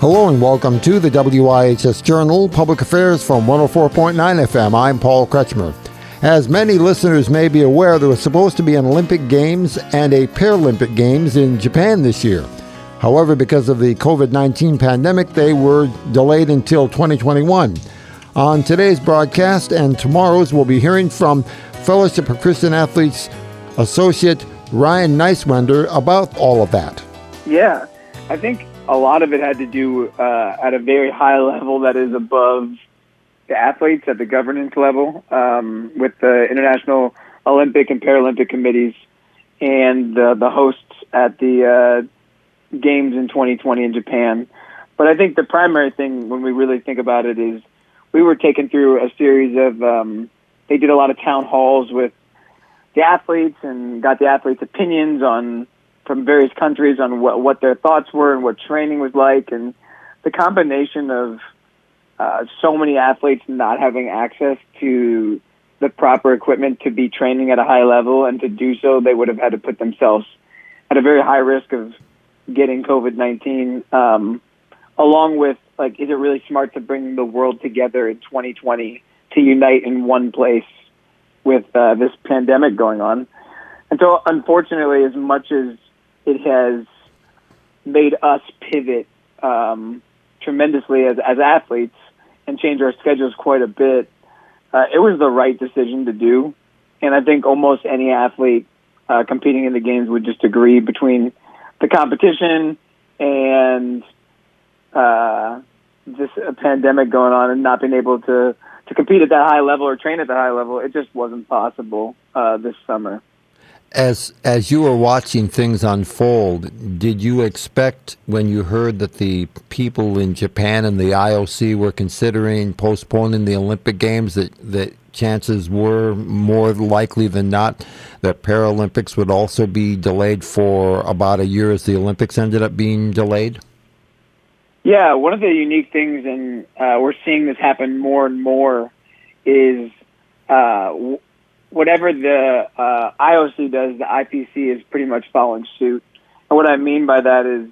Hello and welcome to the WIHS Journal, Public Affairs from 104.9 FM. I'm Paul Kretschmer. As many listeners may be aware, there was supposed to be an Olympic Games and a Paralympic Games in Japan this year. However, because of the COVID-19 pandemic, they were delayed until 2021. On today's broadcast and tomorrow's, we'll be hearing from Fellowship of Christian Athletes Associate Ryan Neiswinder about all of that. Yeah, I think a lot of it had to do at a very high level that is above the athletes at the governance level with the International Olympic and Paralympic committees and the hosts at the Games in 2020 in Japan. But I think the primary thing when we really think about it is we were taken through a series of, they did a lot of town halls with the athletes and got the athletes' opinions from various countries on what their thoughts were and what training was like, and the combination of so many athletes not having access to the proper equipment to be training at a high level, and to do so they would have had to put themselves at a very high risk of getting COVID-19, along with, like, is it really smart to bring the world together in 2020 to unite in one place with this pandemic going on? And so, unfortunately, as much as it has made us pivot tremendously as athletes and change our schedules quite a bit, it was the right decision to do. And I think almost any athlete competing in the games would just agree, between the competition and this pandemic going on and not being able to compete at that high level or train at that high level. It just wasn't possible this summer. As you were watching things unfold, did you expect, when you heard that the people in Japan and the IOC were considering postponing the Olympic Games, that chances were more likely than not that Paralympics would also be delayed for about a year, as the Olympics ended up being delayed? Yeah, one of the unique things, and we're seeing this happen more and more, is whatever the IOC does, the IPC is pretty much following suit. And what I mean by that is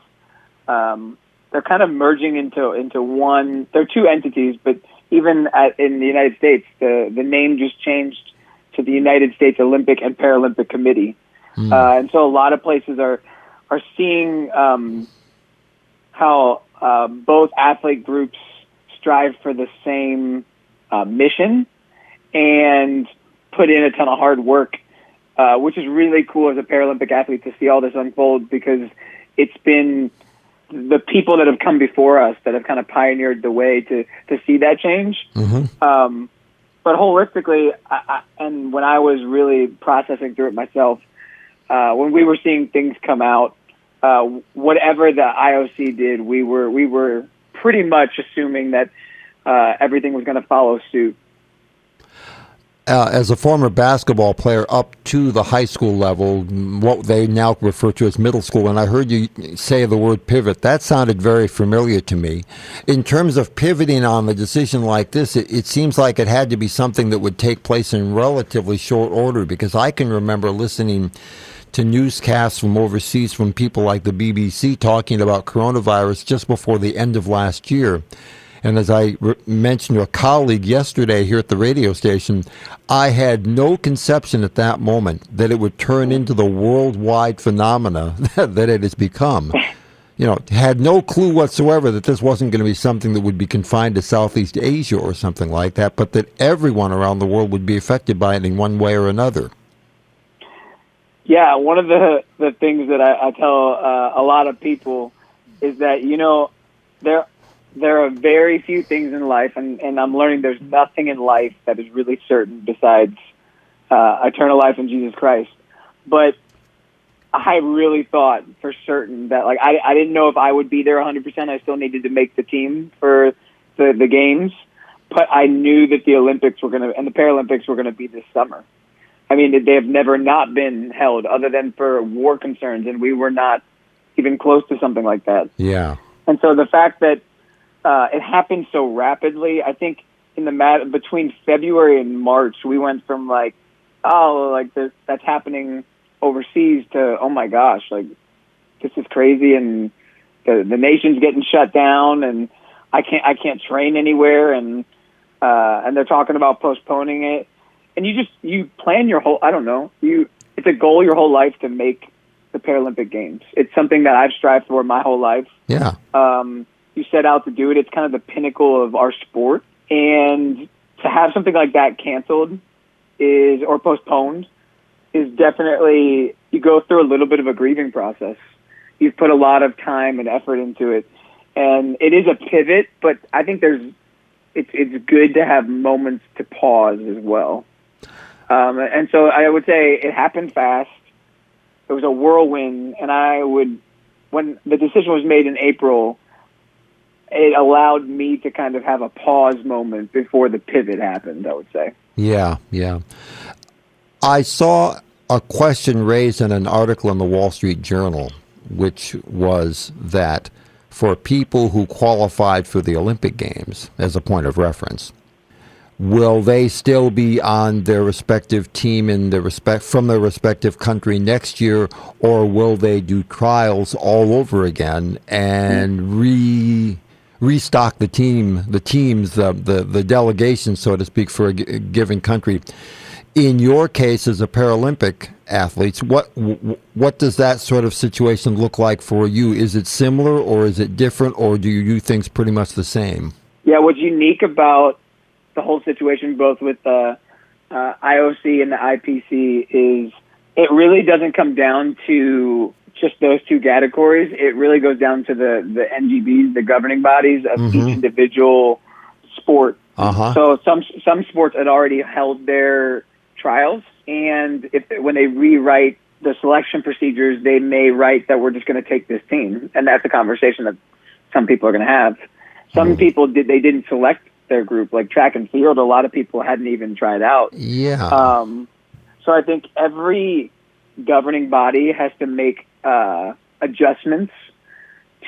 they're kind of merging into one. They're two entities, but even in the United States, the name just changed to the United States Olympic and Paralympic Committee. And so a lot of places are seeing how both athlete groups strive for the same mission and put in a ton of hard work, which is really cool as a Paralympic athlete to see all this unfold, because it's been the people that have come before us that have kind of pioneered the way to see that change. Mm-hmm. But holistically, and when I was really processing through it myself, when we were seeing things come out, whatever the IOC did, we were pretty much assuming that everything was going to follow suit. As a former basketball player up to the high school level, what they now refer to as middle school, and I heard you say the word pivot, that sounded very familiar to me. In terms of pivoting on a decision like this, it seems like it had to be something that would take place in relatively short order, because I can remember listening to newscasts from overseas from people like the BBC talking about coronavirus just before the end of last year. And as I mentioned to a colleague yesterday here at the radio station, I had no conception at that moment that it would turn into the worldwide phenomena that it has become. You know, had no clue whatsoever that this wasn't going to be something that would be confined to Southeast Asia or something like that, but that everyone around the world would be affected by it in one way or another. Yeah, one of the things that I tell a lot of people is that, you know, there are very few things in life, and I'm learning there's nothing in life that is really certain besides eternal life in Jesus Christ. But I really thought for certain that, like, I didn't know if I would be there 100%. I still needed to make the team for the games, but I knew that the Olympics were going to, and the Paralympics were going to be this summer. I mean, they have never not been held other than for war concerns, and we were not even close to something like that. Yeah. And so the fact that it happened so rapidly, I think in the between February and March, we went from like, oh, like that's happening overseas to, oh my gosh, like this is crazy, and the nation's getting shut down, and I can't train anywhere, and they're talking about postponing it. And you plan your whole, I don't know, it's a goal your whole life to make the Paralympic Games. It's something that I've strived for my whole life. Yeah. You set out to do it. It's kind of the pinnacle of our sport. And to have something like that canceled or postponed is definitely, you go through a little bit of a grieving process. You've put a lot of time and effort into it. And it is a pivot, but I think it's good to have moments to pause as well. And so I would say it happened fast. It was a whirlwind, and when the decision was made in April, it allowed me to kind of have a pause moment before the pivot happened, I would say. Yeah. I saw a question raised in an article in the Wall Street Journal, which was that for people who qualified for the Olympic Games, as a point of reference, will they still be on their respective team from their respective country next year, or will they do trials all over again and restock the teams, the delegation, so to speak, for a given country? In your case, as a Paralympic athlete, what does that sort of situation look like for you? Is it similar, or is it different, or do you do things pretty much the same? Yeah, what's unique about the whole situation, both with the IOC and the IPC, is it really doesn't come down to just those two categories. It really goes down to the NGBs, the governing bodies of each individual sport. So some sports had already held their trials, and when they rewrite the selection procedures, they may write that we're just going to take this team, and that's a conversation that some people are going to have. Some people didn't select their group, like track and field. A lot of people hadn't even tried out. Yeah. So I think every governing body has to make adjustments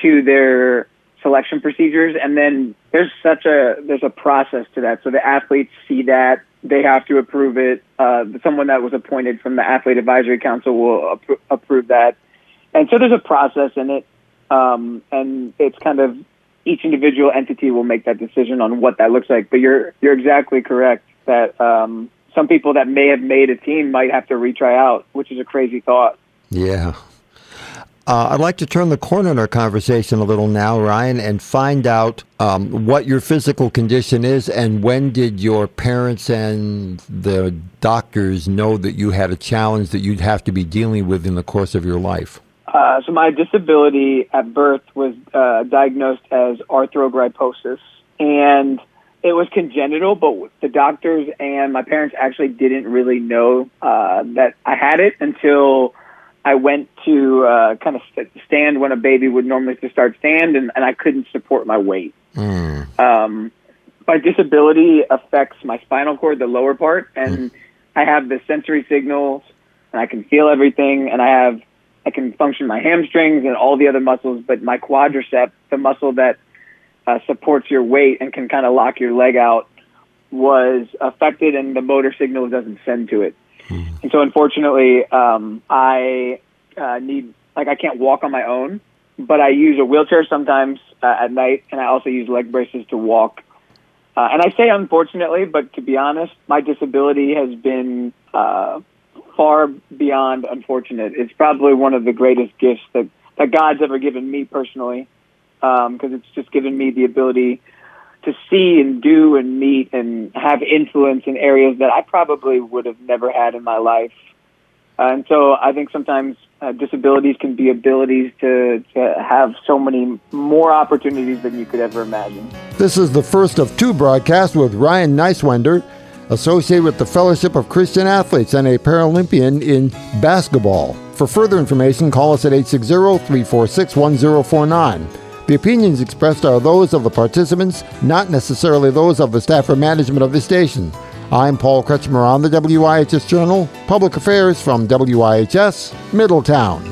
to their selection procedures, and then there's a process to that. So the athletes see that, they have to approve it. Someone that was appointed from the Athlete Advisory Council will approve that, and so there's a process in it, and it's kind of each individual entity will make that decision on what that looks like. But you're exactly correct that some people that may have made a team might have to retry out, which is a crazy thought. Yeah. I'd like to turn the corner in our conversation a little now, Ryan, and find out what your physical condition is, and when did your parents and the doctors know that you had a challenge that you'd have to be dealing with in the course of your life? So my disability at birth was diagnosed as arthrogryposis, and it was congenital, but the doctors and my parents actually didn't really know that I had it until I went to kind of stand when a baby would normally start stand, and I couldn't support my weight. My disability affects my spinal cord, the lower part, and I have the sensory signals, and I can feel everything, and I can function my hamstrings and all the other muscles, but my quadricep, the muscle that supports your weight and can kind of lock your leg out, was affected, and the motor signal doesn't send to it. And so unfortunately, I can't walk on my own, but I use a wheelchair sometimes at night, and I also use leg braces to walk. And I say unfortunately, but to be honest, my disability has been far beyond unfortunate. It's probably one of the greatest gifts that God's ever given me personally, because it's just given me the ability to see and do and meet and have influence in areas that I probably would have never had in my life. And so I think sometimes disabilities can be abilities to have so many more opportunities than you could ever imagine. This is the first of two broadcasts with Ryan Neiswinder, associated with the Fellowship of Christian Athletes and a Paralympian in basketball. For further information, call us at 860-346-1049. The opinions expressed are those of the participants, not necessarily those of the staff or management of the station. I'm Paul Kretschmer on the WIHS Journal, Public Affairs from WIHS, Middletown.